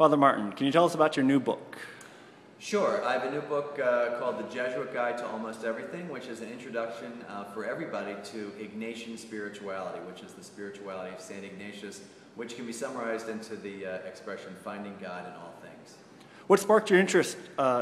Father Martin, can you tell us about your new book? Sure. I have a new book called The Jesuit Guide to Almost Everything, which is an introduction for everybody to Ignatian spirituality, which is the spirituality of St. Ignatius, which can be summarized into the expression, finding God in all things. What sparked your interest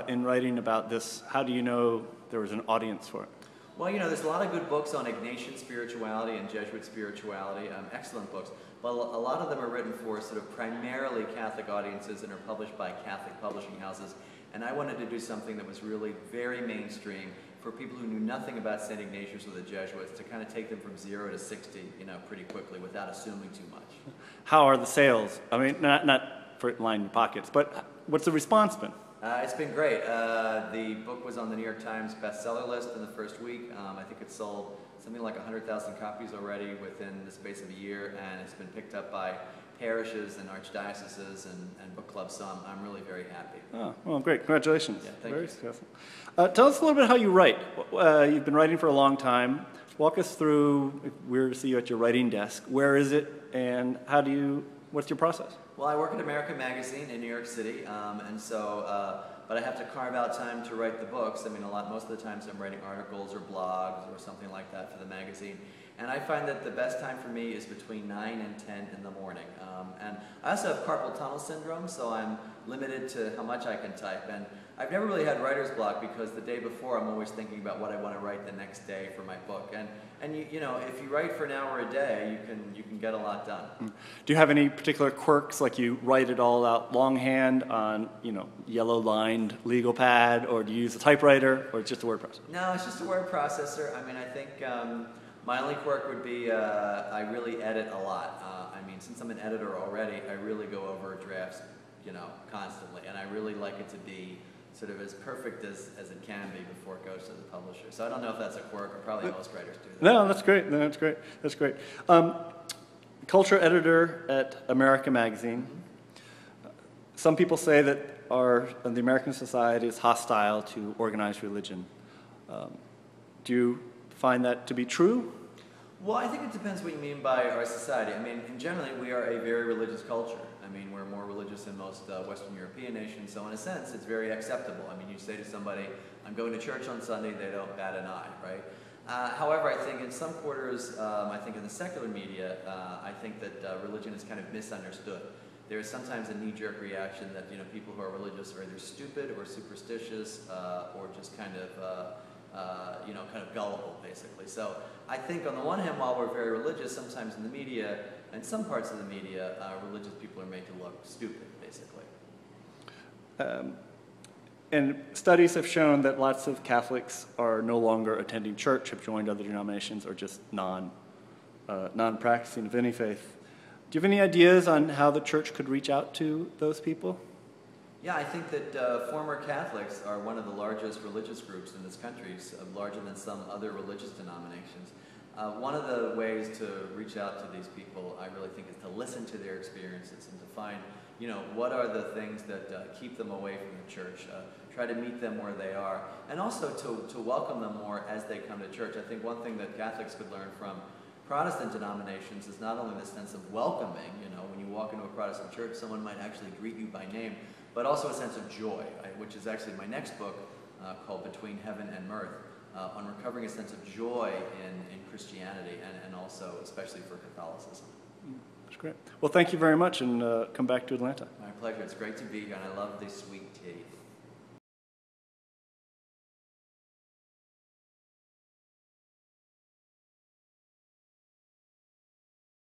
in writing about this? How do you know there was an audience for it? Well, you know, there's a lot of good books on Ignatian spirituality and Jesuit spirituality, excellent books, but a lot of them are written for sort of primarily Catholic audiences and are published by Catholic publishing houses. And I wanted to do something that was really very mainstream for people who knew nothing about St. Ignatius or the Jesuits, to kind of take them from 0 to 60, you know, pretty quickly without assuming too much. How are the sales? I mean, not for line your pockets, but what's the response been? It's been great. The book was on the New York Times bestseller list in the first week. I think it sold something like 100,000 copies already within the space of a year, and it's been picked up by parishes and archdioceses and book clubs, so I'm really very happy. Oh, well, great. Congratulations. Yeah, thank very you. successful. Tell us a little bit how you write. You've been writing for a long time. Walk us through, if we were to see you at your writing desk, where is it, and what's your process? Well, I work at American Magazine in New York City, but I have to carve out time to write the books. I mean, most of the times I'm writing articles or blogs or something like that for the magazine. And I find that the best time for me is between 9 and 10 in the morning. And I also have carpal tunnel syndrome, so I'm limited to how much I can type. And I've never really had writer's block because the day before I'm always thinking about what I want to write the next day for my book. And you know, if you write for an hour a day, you can get a lot done. Do you have any particular quirks, like you write it all out longhand on, yellow-lined legal pad, or do you use a typewriter, or just a word processor? No, it's just a word processor. I mean, I think my only quirk would be I really edit a lot. I mean, since I'm an editor already, I really go over drafts, constantly, and I really like it to be sort of as perfect as it can be before it goes to the publisher. So I don't know if that's a quirk, or probably most writers do that. No, that's great. No, that's great. Culture editor at American Magazine. Some people say that the American society is hostile to organized religion. Do you find that to be true? Well, I think it depends what you mean by our society. I mean, generally, we are a very religious culture. I mean, we're more religious than most Western European nations, so in a sense, it's very acceptable. I mean, you say to somebody, I'm going to church on Sunday, they don't bat an eye, right? However, I think in some quarters, I think in the secular media, I think that religion is kind of misunderstood. There is sometimes a knee-jerk reaction that, people who are religious are either stupid or superstitious or just kind of gullible, basically. So I think on the one hand, while we're very religious, sometimes in the media, and some parts of the media, religious people are made to look stupid, basically. And studies have shown that lots of Catholics are no longer attending church, have joined other denominations, or just non-practicing of any faith. Do you have any ideas on how the church could reach out to those people? Yeah, I think that former Catholics are one of the largest religious groups in this country, larger than some other religious denominations. One of the ways to reach out to these people, I really think, is to listen to their experiences and to find, what are the things that keep them away from the church. Try to meet them where they are, and also to welcome them more as they come to church. I think one thing that Catholics could learn from Protestant denominations is not only the sense of welcoming, when you walk into a Protestant church, someone might actually greet you by name, but also a sense of joy, which is actually my next book called Between Heaven and Mirth, on recovering a sense of joy in Christianity and also especially for Catholicism. That's great. Well, thank you very much, and come back to Atlanta. My pleasure. It's great to be here, and I love the sweet tea.